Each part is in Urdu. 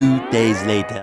2 days later.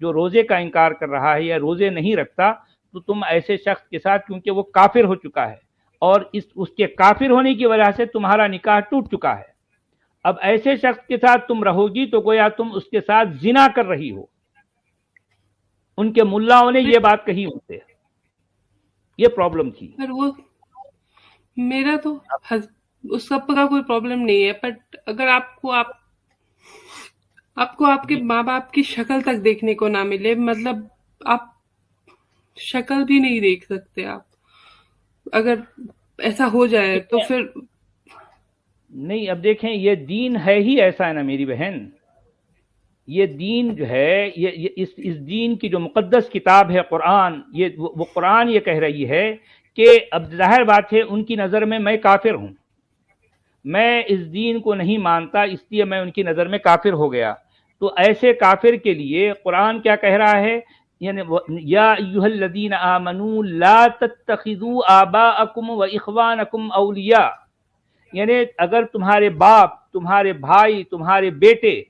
جو روزے کا انکار کر رہا ہے یا روزے نہیں رکھتا، تو تم ایسے شخص کے ساتھ، کیونکہ وہ کافر ہو چکا ہے اور اس کے کافر ہونے کی وجہ سے تمہارا نکاح ٹوٹ چکا ہے، اب ایسے شخص کے ساتھ تم رہو گی تو گویا تم اس کے ساتھ زنا کر رہی ہو۔ ان کے ملاؤں نے یہ بات کہی ان سے، یہ پرابلم تھی۔ پر وہ میرا تو اس سب کا کوئی پرابلم نہیں ہے، بٹ اگر آپ کو آپ کے ماں باپ کی شکل تک دیکھنے کو نہ ملے، مطلب آپ شکل بھی نہیں دیکھ سکتے، آپ اگر ایسا ہو جائے تو پھر نہیں، اب دیکھیں یہ دین ہے ہی ایسا ہے نا میری بہن، یہ دین جو ہے، یہ اس دین کی جو مقدس کتاب ہے قرآن، وہ قرآن یہ کہہ رہی ہے کہ اب ظاہر بات ہے ان کی نظر میں کافر ہوں، میں اس دین کو نہیں مانتا، اس لیے میں ان کی نظر میں کافر ہو گیا، تو ایسے کافر کے لیے قرآن کیا کہہ رہا ہے، یعنی یا ایھا الذین آمنوا لا تتخذوا آباءکم واخوانکم اولیاء، یعنی اگر تمہارے باپ، تمہارے بھائی، تمہارے بیٹے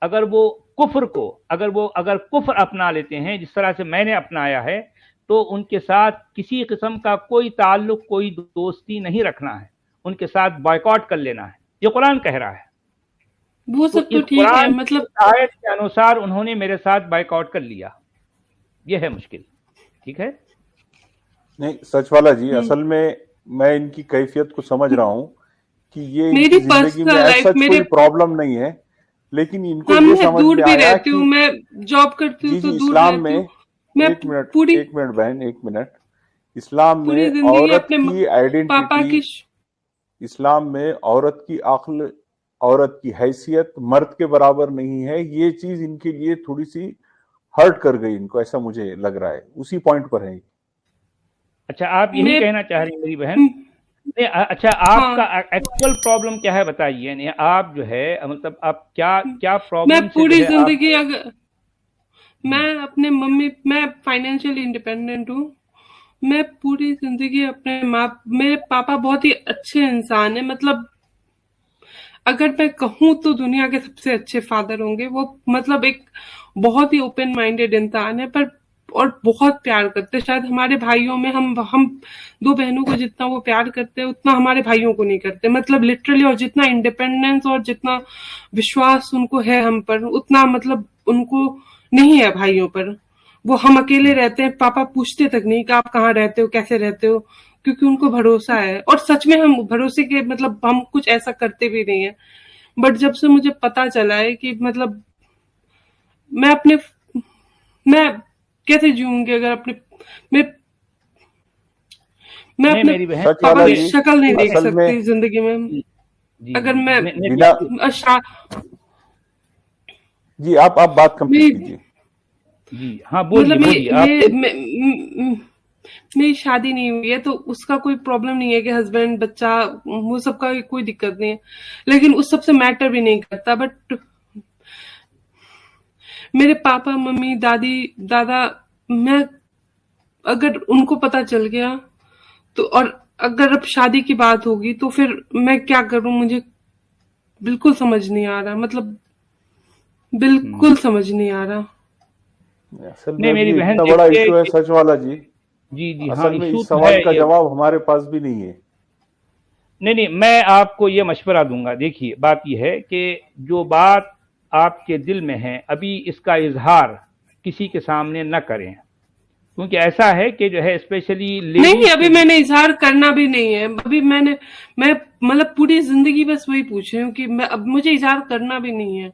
اگر وہ کفر کو اگر کفر اپنا لیتے ہیں جس طرح سے میں نے اپنایا ہے، تو ان کے ساتھ کسی قسم کا کوئی تعلق، کوئی دوستی نہیں رکھنا ہے، ان کے ساتھ بائیکاٹ کر لینا ہے، یہ قرآن کہہ رہا ہے۔ وہ سب تو ٹھیک ہے، مطلب آیت کے انوسار انہوں نے میرے ساتھ بائیکاٹ کر لیا، یہ ہے مشکل، ٹھیک ہے؟ نہیں سچ والا جی، اصل میں ان کی کیفیت کو سمجھ رہا ہوں کہ یہ ان کی میری زندگی میں پرسنل ایسا کوئی پرابلم نہیں ہے، لیکن ان کو ہم یہ سمجھ دور میں بھی آیا رہتی ہوں، میں جاب کرتی ہوں جی تو دور اسلام میں رہتی ہوں، میں پوری ایک منٹ بہن، ایک منٹ، اسلام پوری میں زندگی عورت اپنے کی پاپا آئیڈینٹی، اسلام میں عورت کی عقل، عورت کی حیثیت مرد کے برابر نہیں ہے، یہ چیز ان کے لیے تھوڑی سی ہرٹ کر گئی ان کو، ایسا مجھے لگ رہا ہے، اسی پوائنٹ پر ہے۔ اچھا آپ یہی کہنا چاہ رہی ہیں میری بہن؟ اچھا آپ کا ایکچوئل پرابلم کیا ہے بتائیے، یعنی آپ جو ہے مطلب آپ کیا پرابلم؟ میں پوری زندگی اگر میں اپنے میں فائنینشلی انڈیپینڈنٹ ہوں، میں پوری زندگی میرے پاپا بہت ہی اچھے انسان ہیں، مطلب اگر میں کہوں تو دنیا کے سب سے اچھے فادر ہوں گے وہ، مطلب ایک بہت ہی اوپن مائنڈیڈ انسان ہے، اور بہت پیار کرتے، شاید ہمارے بھائیوں میں ہم دو بہنوں کو جتنا وہ پیار کرتے ہیں اتنا ہمارے بھائیوں کو نہیں کرتے، مطلب لٹرلی، اور جتنا انڈیپینڈنس اور جتنا وشواس ان کو ہے ہم پر اتنا مطلب ان کو نہیں ہے بھائیوں پر، وہ ہم اکیلے رہتے ہیں، پاپا پوچھتے تک نہیں کہ آپ کہاں رہتے ہو، کیسے رہتے ہو، کیونکہ ان کو بھروسہ ہے، اور سچ میں ہم بھروسے کے مطلب ہم کچھ ایسا کرتے بھی نہیں ہیں، بٹ جب سے مجھے پتا چلا ہے کہ مطلب میں کیسے جیوں گی اگر میں اپنے پاپا کی شکل نہیں دیکھ سکتی زندگی میں، اگر میں جی آپ بات کمپلیٹ کیجیے۔ جی ہاں بولیے۔ میری شادی نہیں ہوئی ہے تو اس کا کوئی پرابلم نہیں ہے کہ ہسبینڈ بچہ وہ سب کا کوئی دقت نہیں ہے، لیکن اس سب سے میٹر بھی نہیں کرتا، بٹ میرے پاپا ممی دادی دادا، میں اگر ان کو پتا چل گیا تو، اور اگر اب شادی کی بات ہوگی تو پھر میں کیا کروں، مجھے بالکل سمجھ نہیں آ رہا، مطلب بالکل سمجھ نہیں آ رہا۔ نہیں میری بہن اتنا بڑا ایشو ہے سچ والا جی، جی اصل میں اس سوال کا جواب ہمارے پاس بھی نہیں ہے۔ نہیں میں آپ کو یہ مشورہ دوں گا، دیکھیے بات یہ ہے کہ جو بات آپ کے دل میں ہے ابھی اس کا اظہار کسی کے سامنے نہ کریں، کیونکہ ایسا ہے کہ جو ہے اسپیشلی نہیں، ابھی میں نے اظہار کرنا بھی نہیں ہے، ابھی میں مطلب پوری زندگی بس وہی پوچھ رہی ہوں کہ اب مجھے اظہار کرنا بھی نہیں ہے۔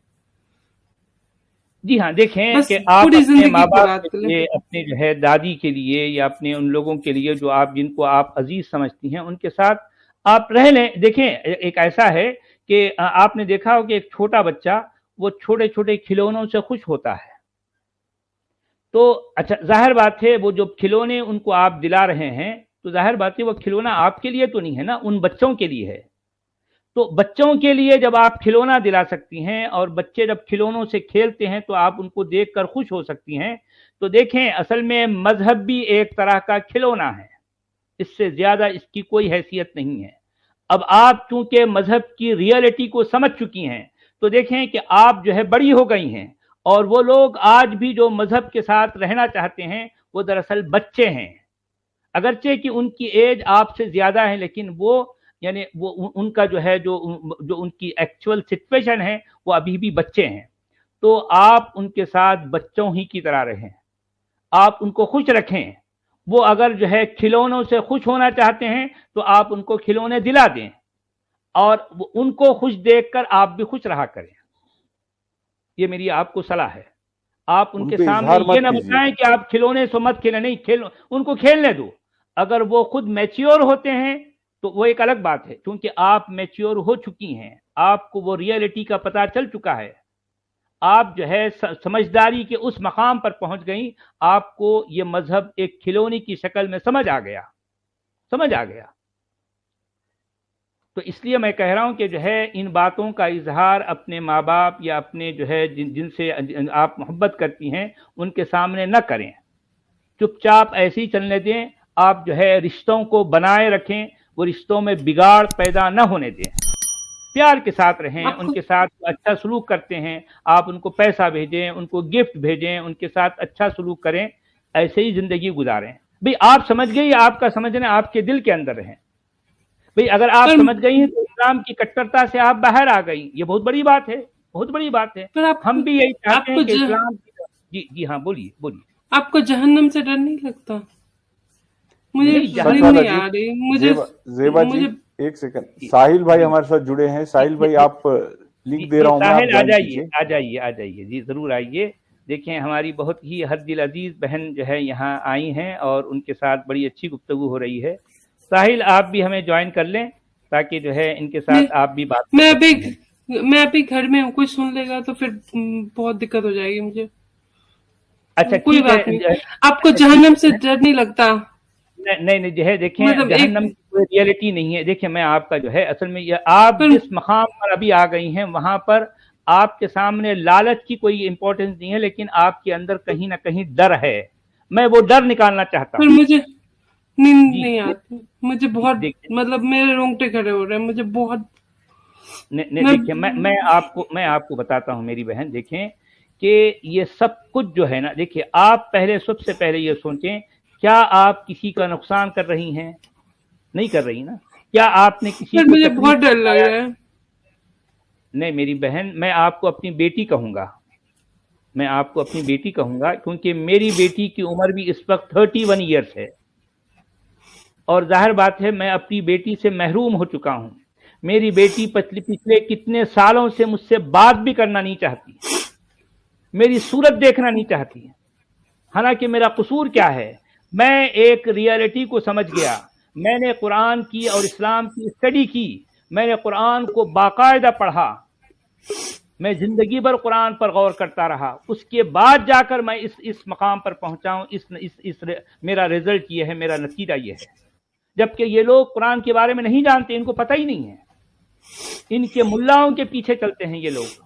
جی ہاں دیکھیں کہ آپ اپنے ماں باپ کے لیے، اپنے جو ہے دادی کے لیے یا اپنے ان لوگوں کے لیے جو آپ جن کو آپ عزیز سمجھتی ہیں ان کے ساتھ آپ رہ لیں۔ دیکھیں ایک ایسا ہے کہ آپ نے دیکھا ہو کہ ایک چھوٹا بچہ وہ چھوٹے چھوٹے کھلونوں سے خوش ہوتا ہے، تو اچھا ظاہر بات ہے وہ جو کھلونے ان کو آپ دلا رہے ہیں تو ظاہر بات ہے وہ کھلونا آپ کے لیے تو نہیں ہے نا، ان بچوں کے لیے ہے، تو بچوں کے لیے جب آپ کھلونا دلا سکتی ہیں اور بچے جب کھلونوں سے کھیلتے ہیں تو آپ ان کو دیکھ کر خوش ہو سکتی ہیں، تو دیکھیں اصل میں مذہب بھی ایک طرح کا کھلونا ہے، اس سے زیادہ اس کی کوئی حیثیت نہیں ہے۔ اب آپ چونکہ مذہب کی ریئلٹی کو سمجھ چکی ہیں تو دیکھیں کہ آپ جو ہے بڑی ہو گئی ہیں اور وہ لوگ آج بھی جو مذہب کے ساتھ رہنا چاہتے ہیں وہ دراصل بچے ہیں، اگرچہ کہ ان کی ایج آپ سے زیادہ ہے، لیکن وہ یعنی وہ ان کا جو ہے جو ان کی ایکچوئل سچویشن ہے وہ ابھی بھی بچے ہیں. تو آپ ان کے ساتھ بچوں ہی کی طرح رہیں، آپ ان کو خوش رکھیں. وہ اگر جو ہے کھلونوں سے خوش ہونا چاہتے ہیں تو آپ ان کو کھلونے دلا دیں، اور ان کو خوش دیکھ کر آپ بھی خوش رہا کریں. یہ میری آپ کو صلاح ہے. آپ ان کے سامنے یہ نہ بتائیں کہ آپ کھلونے سے مت کھیلیں، نہیں، ان کو کھیلنے دو. اگر وہ خود میچیور ہوتے ہیں تو وہ ایک الگ بات ہے، کیونکہ آپ میچیور ہو چکی ہیں، آپ کو وہ ریئلٹی کا پتہ چل چکا ہے، آپ جو ہے سمجھداری کے اس مقام پر پہنچ گئیں، آپ کو یہ مذہب ایک کھلونے کی شکل میں سمجھ آ گیا. تو اس لیے میں کہہ رہا ہوں کہ جو ہے ان باتوں کا اظہار اپنے ماں باپ یا اپنے جو ہے جن سے آپ محبت کرتی ہیں ان کے سامنے نہ کریں، چپ چاپ ایسے ہی چلنے دیں. آپ جو ہے رشتوں کو بنائے رکھیں، وہ رشتوں میں بگاڑ پیدا نہ ہونے دیں، پیار کے ساتھ رہیں، ان کے ساتھ اچھا سلوک کرتے ہیں، آپ ان کو پیسہ بھیجیں، ان کو گفٹ بھیجیں، ان کے ساتھ اچھا سلوک کریں، ایسے ہی زندگی گزاریں. بھئی آپ سمجھ گئی، آپ کا سمجھنا آپ کے دل کے اندر رہیں. بھئی اگر آپ سمجھ گئی ہیں تو اسلام کی کٹرتا سے آپ باہر آ گئی، یہ بہت بڑی بات ہے، بہت بڑی بات ہے. ہم بھی یہی چاہتے ہیں کہ اسلام جی ہاں بولیے. آپ کو جہنم سے ڈر نہیں لگتا؟ مجھے نہیں آ رہی. مجھے زیبا جی ایک سیکنڈ، ساحل بھائی ہمارے ساتھ جڑے ہیں. ساحل بھائی آپ لنک دے رہا ہوں. ساحل آ جائیے جی، ضرور آئیے. دیکھیں ہماری بہت ہی ہر دل عزیز بہن جو ہے یہاں آئی ہیں اور ان کے ساتھ بڑی اچھی گفتگو ہو رہی ہے. ساحل آپ بھی ہمیں جوائن کر لیں تاکہ جو ہے ان کے ساتھ آپ بھی بات. میں ابھی گھر میں ہوں، کوئی سن لے گا تو پھر بہت دقت ہو جائے گی مجھے. اچھا کوئی بات نہیں. آپ کو جہنم سے ڈر نہیں لگتا؟ نہیں جو ہے دیکھیں جہنم کی کوئی ریئلٹی نہیں ہے. دیکھیں میں آپ کا جو ہے اصل میں آپ جس مقام پر ابھی آ گئی ہیں وہاں پر آپ کے سامنے لالچ کی کوئی امپورٹنس نہیں ہے، لیکن آپ کے اندر کہیں نہ کہیں ڈر ہے. میں وہ ڈر نکالنا چاہتا ہوں. مجھے نیند نہیں آتی، مجھے بہت مطلب میرے رونگٹے کھڑے ہو رہے ہیں، مجھے بہت. دیکھیں میں آپ کو بتاتا ہوں میری بہن. دیکھیں کہ یہ سب کچھ جو ہے نا، دیکھیں آپ پہلے سب سے پہلے یہ سوچیں کیا آپ کسی کا نقصان کر رہی ہیں؟ نہیں کر رہی نا. کیا آپ نے کسی کو؟ مجھے بہت ڈر لگ رہا ہے. نہیں میری بہن، میں آپ کو اپنی بیٹی کہوں گا، کیونکہ میری بیٹی کی عمر بھی اس وقت 31 ایئرس ہے، اور ظاہر بات ہے میں اپنی بیٹی سے محروم ہو چکا ہوں. میری بیٹی پچھلے کتنے سالوں سے مجھ سے بات بھی کرنا نہیں چاہتی، میری صورت دیکھنا نہیں چاہتی. حالانکہ میرا قصور کیا ہے؟ میں ایک ریئلٹی کو سمجھ گیا. میں نے قرآن کی اور اسلام کی اسٹڈی کی، میں نے قرآن کو باقاعدہ پڑھا، میں زندگی بھر قرآن پر غور کرتا رہا. اس کے بعد جا کر میں اس مقام پر پہنچا ہوں. میرا رزلٹ یہ ہے، میرا نتیجہ یہ ہے. جبکہ یہ لوگ قرآن کے بارے میں نہیں جانتے، ان کو پتہ ہی نہیں ہے، ان کے ملاؤں کے پیچھے چلتے ہیں یہ لوگ.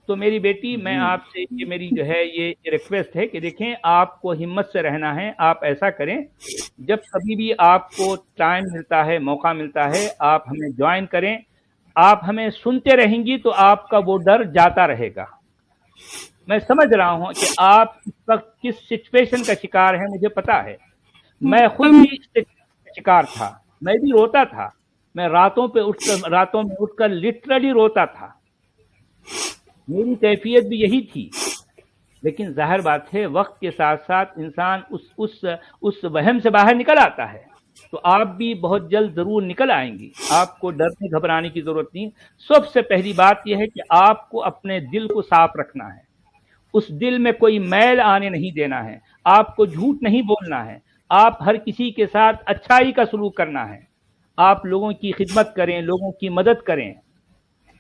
تو میری بیٹی، میں آپ سے یہ میری جو ہے یہ ریکویسٹ ہے کہ دیکھیں آپ کو ہمت سے رہنا ہے. آپ ایسا کریں، جب کبھی بھی آپ کو ٹائم ملتا ہے، موقع ملتا ہے، آپ ہمیں جوائن کریں. آپ ہمیں سنتے رہیں گی تو آپ کا وہ ڈر جاتا رہے گا. میں سمجھ رہا ہوں کہ آپ اس وقت کس سچویشن کا شکار ہیں، مجھے پتا ہے. میں خود بھی شکار تھا، میں بھی روتا تھا. میں راتوں میں اٹھ کر لٹرلی روتا تھا. میری کیفیت بھی یہی تھی. لیکن ظاہر بات ہے وقت کے ساتھ ساتھ انسان اس وہم سے باہر نکل آتا ہے. تو آپ بھی بہت جلد ضرور نکل آئیں گی. آپ کو ڈرنے گھبرانے کی ضرورت نہیں. سب سے پہلی بات یہ ہے کہ آپ کو اپنے دل کو صاف رکھنا ہے. اس دل میں کوئی میل آنے نہیں دینا ہے. آپ کو جھوٹ نہیں بولنا ہے. آپ ہر کسی کے ساتھ اچھائی کا سلوک کرنا ہے. آپ لوگوں کی خدمت کریں، لوگوں کی مدد کریں.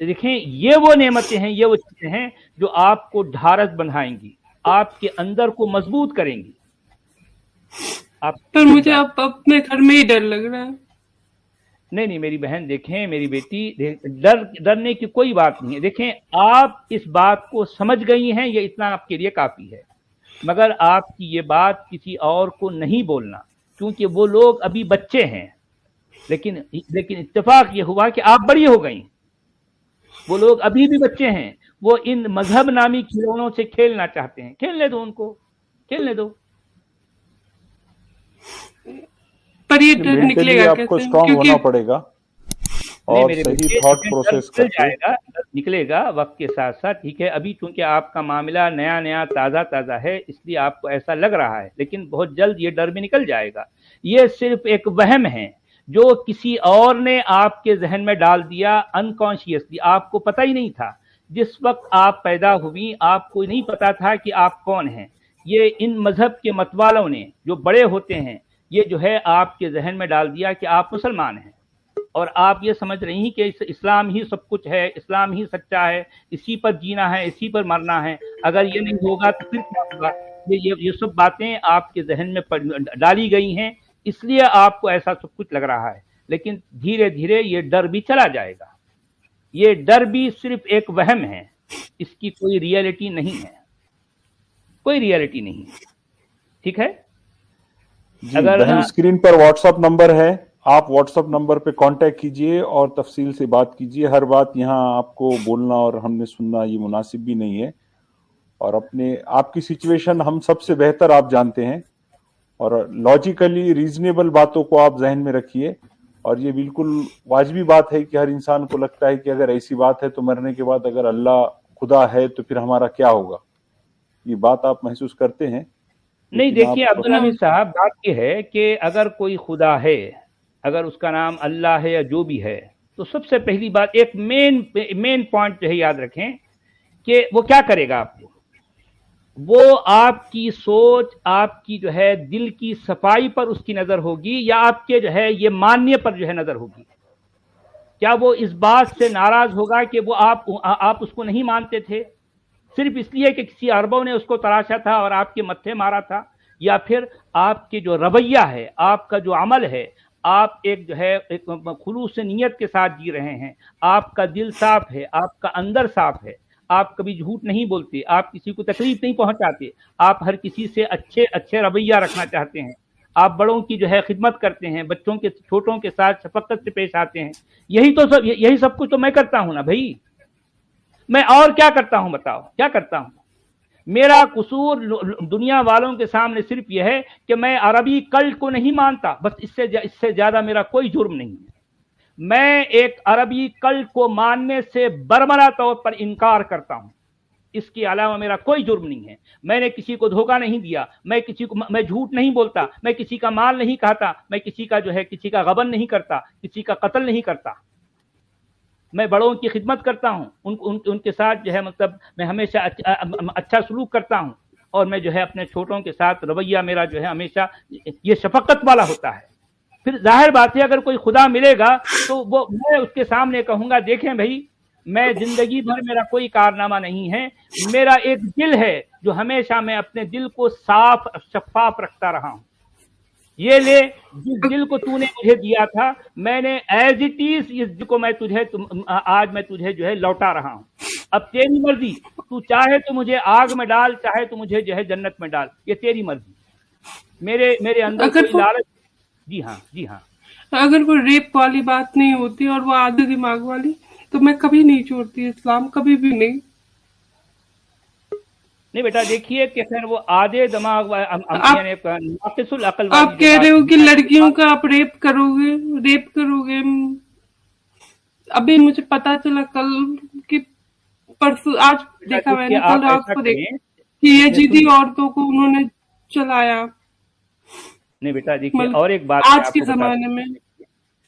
دیکھیں یہ وہ نعمتیں ہیں، یہ وہ چیزیں ہیں جو آپ کو ڈھارس بنائیں گی، آپ کے اندر کو مضبوط کریں گی. پر مجھے اب اپنے گھر میں ہی ڈر لگ رہا ہے. نہیں میری بہن، دیکھیں میری بیٹی، ڈرنے کی کوئی بات نہیں ہے. دیکھیں آپ اس بات کو سمجھ گئی ہیں، یہ اتنا آپ کے لیے کافی ہے. مگر آپ کی یہ بات کسی اور کو نہیں بولنا، کیونکہ وہ لوگ ابھی بچے ہیں. لیکن اتفاق یہ ہوا کہ آپ بڑی ہو گئیں. وہ لوگ ابھی بھی بچے ہیں. وہ ان مذہب نامی کھلونوں سے کھیلنا چاہتے ہیں. کھیلنے دو ان کو, کھیلنے دو. پر یہ ڈر نکلے گا آپ کو اسٹرانگ ہونا پڑے گا اور صحیح تھاٹ پروسیس کر جائے گا, نکلے گا وقت کے ساتھ ساتھ. ٹھیک ہے, ابھی چونکہ آپ کا معاملہ نیا نیا تازہ تازہ ہے اس لیے آپ کو ایسا لگ رہا ہے, لیکن بہت جلد یہ ڈر بھی نکل جائے گا. یہ صرف ایک وہم ہے جو کسی اور نے آپ کے ذہن میں ڈال دیا انکانشیسلی. آپ کو پتہ ہی نہیں تھا. جس وقت آپ پیدا ہوئی آپ کو نہیں پتا تھا کہ آپ کون ہیں. یہ ان مذہب کے متوالوں نے جو بڑے ہوتے ہیں یہ جو ہے آپ کے ذہن میں ڈال دیا کہ آپ مسلمان ہیں, اور آپ یہ سمجھ رہی ہیں کہ اسلام ہی سب کچھ ہے, اسلام ہی سچا ہے, اسی پر جینا ہے, اسی پر مرنا ہے. اگر یہ نہیں ہوگا تو پھر کیا ہوگا؟ یہ سب باتیں آپ کے ذہن میں ڈالی گئی ہیں, اس لیے آپ کو ایسا سب کچھ لگ رہا ہے. لیکن دھیرے دھیرے یہ ڈر بھی چلا جائے گا. یہ ڈر بھی صرف ایک وہم ہے, اس کی کوئی ریئلٹی نہیں ہے, کوئی ریئلٹی نہیں. ٹھیک ہے, اگر اسکرین پر واٹس ایپ نمبر ہے, آپ واٹس ایپ نمبر پہ کانٹیکٹ کیجئے اور تفصیل سے بات کیجئے. ہر بات یہاں آپ کو بولنا اور ہم نے سننا یہ مناسب بھی نہیں ہے, اور آپ کی سچویشن ہم سب سے بہتر آپ جانتے ہیں, اور لاجیکلی ریزنیبل باتوں کو آپ ذہن میں رکھیے. اور یہ بالکل واجبی بات ہے کہ ہر انسان کو لگتا ہے کہ اگر ایسی بات ہے تو مرنے کے بعد اگر اللہ خدا ہے تو پھر ہمارا کیا ہوگا. یہ بات آپ محسوس کرتے ہیں؟ نہیں, دیکھیے عبدالحمید صاحب, بات یہ ہے کہ اگر کوئی خدا ہے, اگر اس کا نام اللہ ہے یا جو بھی ہے, تو سب سے پہلی بات ایک مین پوائنٹ جو ہے یاد رکھیں کہ وہ کیا کرے گا آپ کو. وہ آپ کی سوچ, آپ کی جو ہے دل کی صفائی پر اس کی نظر ہوگی, یا آپ کے جو ہے یہ ماننے پر جو ہے نظر ہوگی. کیا وہ اس بات سے ناراض ہوگا کہ وہ آپ اس کو نہیں مانتے تھے صرف اس لیے کہ کسی عربوں نے اس کو تراشا تھا اور آپ کے متھے مارا تھا, یا پھر آپ کے جو رویہ ہے, آپ کا جو عمل ہے, آپ ایک جو ہے ایک خلوص نیت کے ساتھ جی رہے ہیں, آپ کا دل صاف ہے, آپ کا اندر صاف ہے, آپ کبھی جھوٹ نہیں بولتے, آپ کسی کو تکلیف نہیں پہنچاتے, آپ ہر کسی سے اچھے رویہ رکھنا چاہتے ہیں, آپ بڑوں کی جو ہے خدمت کرتے ہیں, بچوں کے چھوٹوں کے ساتھ شفقت سے پیش آتے ہیں. یہی سب کچھ تو میں کرتا ہوں نا بھائی. میں اور کیا کرتا ہوں بتاؤ, کیا کرتا ہوں؟ میرا قصور دنیا والوں کے سامنے صرف یہ ہے کہ میں عربی کلٹ کو نہیں مانتا, بس اس سے زیادہ میرا کوئی جرم نہیں ہے. میں ایک عربی کلٹ کو ماننے سے برملا طور پر انکار کرتا ہوں, اس کے علاوہ میرا کوئی جرم نہیں ہے. میں نے کسی کو دھوکہ نہیں دیا, میں جھوٹ نہیں بولتا, میں کسی کا مال نہیں کھاتا, میں کسی کا غبن نہیں کرتا, کسی کا قتل نہیں کرتا. میں بڑوں کی خدمت کرتا ہوں, ان کے ساتھ جو ہے مطلب میں ہمیشہ اچھا سلوک کرتا ہوں, اور میں جو ہے اپنے چھوٹوں کے ساتھ رویہ میرا جو ہے ہمیشہ یہ شفقت والا ہوتا ہے. پھر ظاہر بات ہے اگر کوئی خدا ملے گا تو میں اس کے سامنے کہوں گا دیکھیں بھائی, میں زندگی بھر میرا کوئی کارنامہ نہیں ہے, میرا ایک دل ہے جو ہمیشہ میں اپنے دل کو صاف شفاف رکھتا رہا ہوں. یہ لے, جس دل کو تو نے مجھے دیا تھا, میں نے ایز اٹ از اس دل کو آج میں تجھے جو ہے لوٹا رہا ہوں. اب تیری مرضی, تو چاہے تو مجھے آگ میں ڈال, چاہے تو مجھے جو ہے جنت میں ڈال, یہ تیری مرضی. میرے اندر کوئی لالچ. جی ہاں, اگر وہ ریپ والی بات نہیں ہوتی اور وہ آدھے دماغ والی, تو میں کبھی نہیں چھوڑتی اسلام, کبھی بھی نہیں. نہیں بیٹا, دیکھیے کہ پھر وہ آدھے دماغ ناقص العقل, آپ کہہ رہے ہو کہ لڑکیوں کا آپ ریپ کرو گے. ابھی مجھے پتا چلا کل کہ پرسوں, آج دیکھا میں نے, کل رات کو دیکھا کہ یہ جدی عورتوں کو انہوں نے چلایا. نہیں بیٹا دیکھیے, اور ایک بات آج کے زمانے میں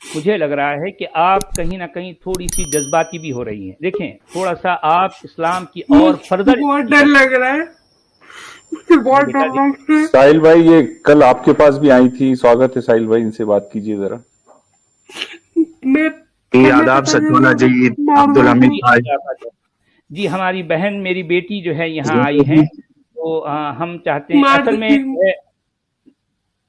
مجھے لگ رہا ہے کہ آپ کہیں نہ کہیں تھوڑی سی جذباتی بھی ہو رہی ہیں. دیکھیں تھوڑا سا آپ اسلام کی اور فردر, بہت ڈر لگ رہا ہے, بہت ڈر لگ رہا ہے. ساحل بھائی یہ کل آپ کے پاس بھی آئی تھی, سواگت ہے ساحل بھائی, ان سے بات کیجیے ذرا. آداب سچولا جی, عبدالحمید بھائی. جی ہماری بہن, میری بیٹی جو ہے یہاں آئی ہے, تو ہم چاہتے ہیں اصل میں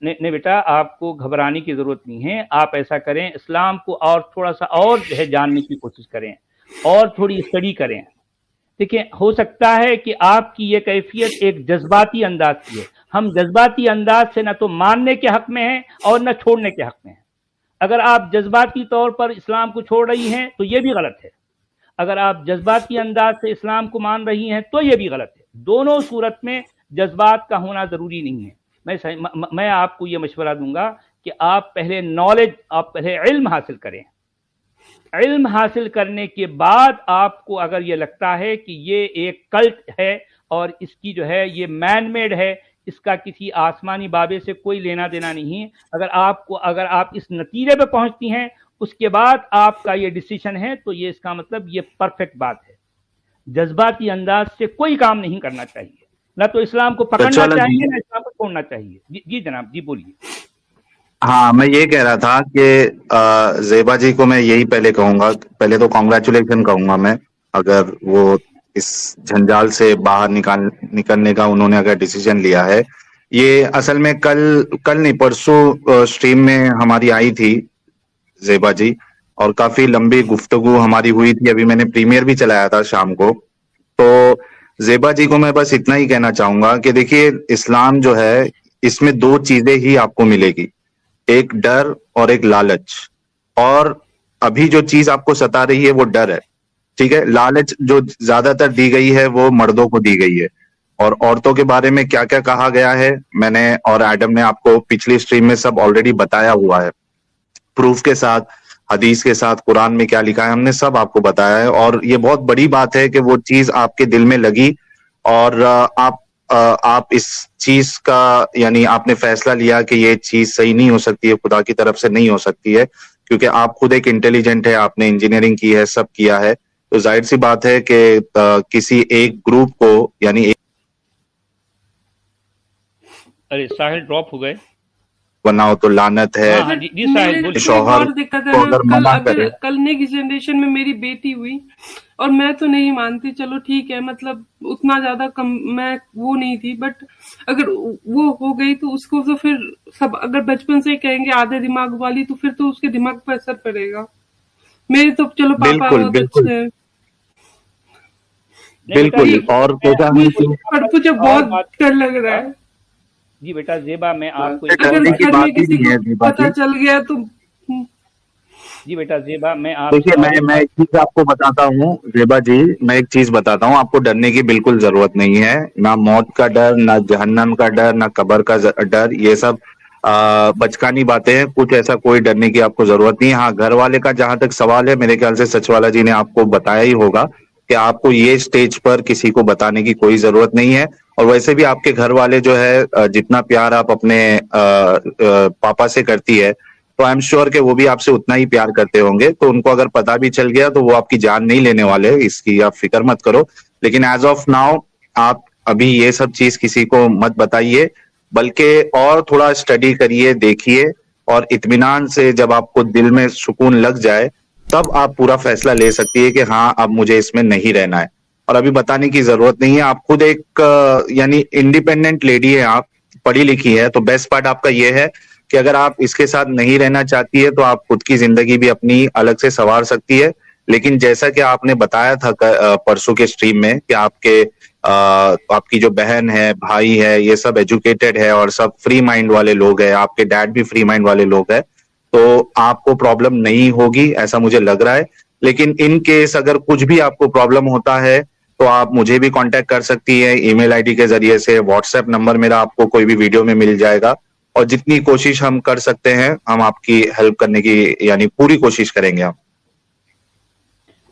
نہیں بیٹا, آپ کو گھبرانے کی ضرورت نہیں ہے. آپ ایسا کریں, اسلام کو اور تھوڑا سا اور جو ہے جاننے کی کوشش کریں, اور تھوڑی اسٹڈی کریں. دیکھیں ہو سکتا ہے کہ آپ کی یہ کیفیت ایک جذباتی انداز کی ہے. ہم جذباتی انداز سے نہ تو ماننے کے حق میں ہیں اور نہ چھوڑنے کے حق میں ہیں. اگر آپ جذباتی طور پر اسلام کو چھوڑ رہی ہیں تو یہ بھی غلط ہے. اگر آپ جذباتی انداز سے اسلام کو مان رہی ہیں تو یہ بھی غلط ہے. دونوں صورت میں جذبات کا ہونا ضروری نہیں ہے. میں آپ کو یہ مشورہ دوں گا کہ آپ پہلے آپ پہلے علم حاصل کریں. علم حاصل کرنے کے بعد آپ کو اگر یہ لگتا ہے کہ یہ ایک کلٹ ہے اور اس کی جو ہے یہ مین میڈ ہے, اس کا کسی آسمانی بابے سے کوئی لینا دینا نہیں ہے, اگر آپ اس نتیجے پہ پہنچتی ہیں اس کے بعد آپ کا یہ ڈیسیشن ہے, تو یہ اس کا مطلب یہ پرفیکٹ بات ہے. جذباتی انداز سے کوئی کام نہیں کرنا چاہیے, نہ تو اسلام کو پکڑنا چاہیے نہ اسلام کو چھوڑنا چاہیے. جی جناب, جی بولیے. ہاں میں یہ کہہ رہا تھا کہ زیبا جی کو میں یہی پہلے کہوں گا, پہلے تو کانگریچولیشن کہوں گا میں, اگر وہ اس جھنجال سے باہر نکلنے کا انہوں نے اگر ڈیسیجن لیا ہے. یہ اصل میں کل نہیں پرسوں سٹریم میں ہماری آئی تھی زیبا جی, اور کافی لمبی گفتگو ہماری ہوئی تھی. ابھی میں نے پریمیئر بھی چلایا تھا شام کو. تو زیبا جی کو میں بس اتنا ہی کہنا چاہوں گا کہ دیکھیے اسلام جو ہے اس میں دو چیزیں ہی آپ کو ملے گی, ایک ڈر اور ایک لالچ. اور ابھی جو چیز آپ کو ستا رہی ہے وہ ڈر ہے, ٹھیک ہے. لالچ جو زیادہ تر دی گئی ہے وہ مردوں کو دی گئی ہے, اور عورتوں کے بارے میں کیا کیا کہا گیا ہے میں نے اور ایڈم نے آپ کو پچھلی سٹریم میں سب آلریڈی بتایا ہوا ہے, پروف کے ساتھ, حدیث کے ساتھ, قرآن میں کیا لکھا ہے ہم نے سب آپ کو بتایا ہے. اور یہ بہت بڑی بات ہے کہ وہ چیز آپ کے دل میں لگی اور آپ اس چیز کا یعنی آپ نے فیصلہ لیا کہ یہ چیز صحیح نہیں ہو سکتی ہے, خدا کی طرف سے نہیں ہو سکتی ہے, کیونکہ آپ خود ایک انٹیلیجنٹ ہے, آپ نے انجینئرنگ کی ہے, سب کیا ہے. تو ظاہر سی بات ہے کہ کسی ایک گروپ کو یعنی ارے ساحل ڈراپ ہو گئے, بناؤ تو لعنت ہے. شوہر کل نیکسٹ جنریشن میں میری بیٹی ہوئی اور میں تو نہیں مانتی, چلو ٹھیک ہے, مطلب اتنا زیادہ کم میں وہ نہیں تھی, بٹ اگر وہ ہو گئی تو اس کو تو پھر سب اگر بچپن سے کہیں گے آدھے دماغ والی, تو پھر تو اس کے دماغ پر اثر پڑے گا. میرے تو چلو پاپا بہت اچھے ہیں. بالکل. اور مجھے بہت ڈر لگ رہا ہے. جی بیٹا زیبا, میں آپ کو پتا چل گیا تو جی بیٹا زیبا میں دیکھیے میں ایک چیز آپ کو بتاتا ہوں زیبا جی, میں ایک چیز بتاتا ہوں, آپ کو ڈرنے کی بالکل ضرورت نہیں ہے. نہ موت کا ڈر, نہ جہنم کا ڈر, نہ قبر کا ڈر, یہ سب بچکانی باتیں ہیں. کچھ ایسا کوئی ڈرنے کی آپ کو ضرورت نہیں. ہاں گھر والے کا جہاں تک سوال ہے, میرے خیال سے سچ والا جی نے آپ کو بتایا ہی ہوگا کہ آپ کو یہ سٹیج پر کسی کو بتانے کی کوئی ضرورت نہیں ہے. اور ویسے بھی آپ کے گھر والے جو ہے جتنا پیار آپ اپنے پاپا سے کرتی ہے, تو آئی ایم شیور کہ وہ بھی آپ سے اتنا ہی پیار کرتے ہوں گے. تو ان کو اگر پتا بھی چل گیا تو وہ آپ کی جان نہیں لینے والے, اس کی آپ فکر مت کرو. لیکن ایز آف ناؤ آپ ابھی یہ سب چیز کسی کو مت بتائیے, بلکہ اور تھوڑا اسٹڈی کریے, دیکھیے, اور اطمینان سے جب آپ کو دل میں سکون لگ جائے تب آپ پورا فیصلہ لے سکتی ہے کہ ہاں اب مجھے اس میں نہیں رہنا ہے. اور ابھی بتانے کی ضرورت نہیں ہے. آپ خود ایک یعنی انڈیپینڈنٹ لیڈی ہے, آپ پڑھی لکھی ہے, تو بیسٹ پارٹ آپ کا یہ ہے کہ اگر آپ اس کے ساتھ نہیں رہنا چاہتی ہے تو آپ خود کی زندگی بھی اپنی الگ سے سنوار سکتی ہے. لیکن جیسا کہ آپ نے بتایا تھا پرسوں کے سٹریم میں کہ آپ کی جو بہن ہے, بھائی ہے, یہ سب ایجوکیٹڈ ہے اور سب فری مائنڈ والے لوگ ہیں, آپ کے ڈیڈ بھی فری مائنڈ والے لوگ ہیں, تو آپ کو پرابلم نہیں ہوگی ایسا مجھے لگ رہا ہے. لیکن ان کیس اگر کچھ بھی آپ کو پرابلم ہوتا ہے تو آپ مجھے بھی کانٹیکٹ کر سکتی ہے ای میل آئی ڈی کے ذریعے سے. واٹس ایپ نمبر میرا آپ کو کوئی بھی ویڈیو میں مل جائے گا, اور جتنی کوشش ہم کر سکتے ہیں ہم آپ کی ہیلپ کرنے کی یعنی پوری کوشش کریں گے ہم.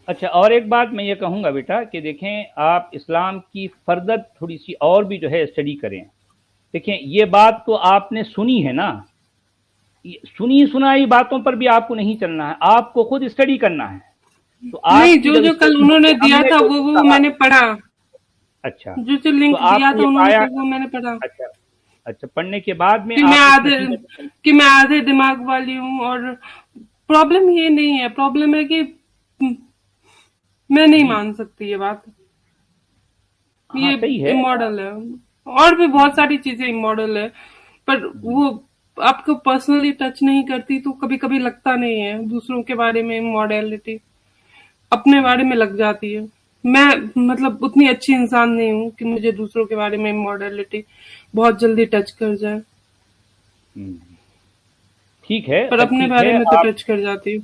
اچھا, اور ایک بات میں یہ کہوں گا بیٹا کہ دیکھیں آپ اسلام کی فردت تھوڑی سی اور بھی جو ہے اسٹڈی کریں. دیکھیں یہ بات تو آپ نے سنی ہے نا, سنی سنائی باتوں پر بھی آپ کو نہیں چلنا ہے, آپ کو خود اسٹڈی کرنا ہے. تو نہیں, جو کل انہوں نے دیا تھا وہ میں نے پڑھا. اچھا, جو لنک دیا تھا انہوں نے وہ میں نے پڑھا. اچھا, پڑھنے کے بعد میں میں آدھے دماغ والی ہوں, اور پرابلم یہ نہیں ہے, پرابلم ہے کہ میں نہیں مان سکتی یہ بات. یہ اموڈل ہے, اور بھی بہت ساری چیزیں اموڈل ہے, پر وہ آپ کو پرسنلی ٹچ نہیں کرتی تو کبھی کبھی لگتا نہیں ہے. دوسروں کے بارے میں ماڈلٹی اپنے بارے میں لگ جاتی ہے. میں مطلب اتنی اچھی انسان نہیں ہوں کہ مجھے دوسروں کے بارے میں ماڈلٹی بہت جلدی ٹچ کر جائے. ٹھیک ہے, پر اپنے بارے میں تو ٹچ کر جاتی ہوں.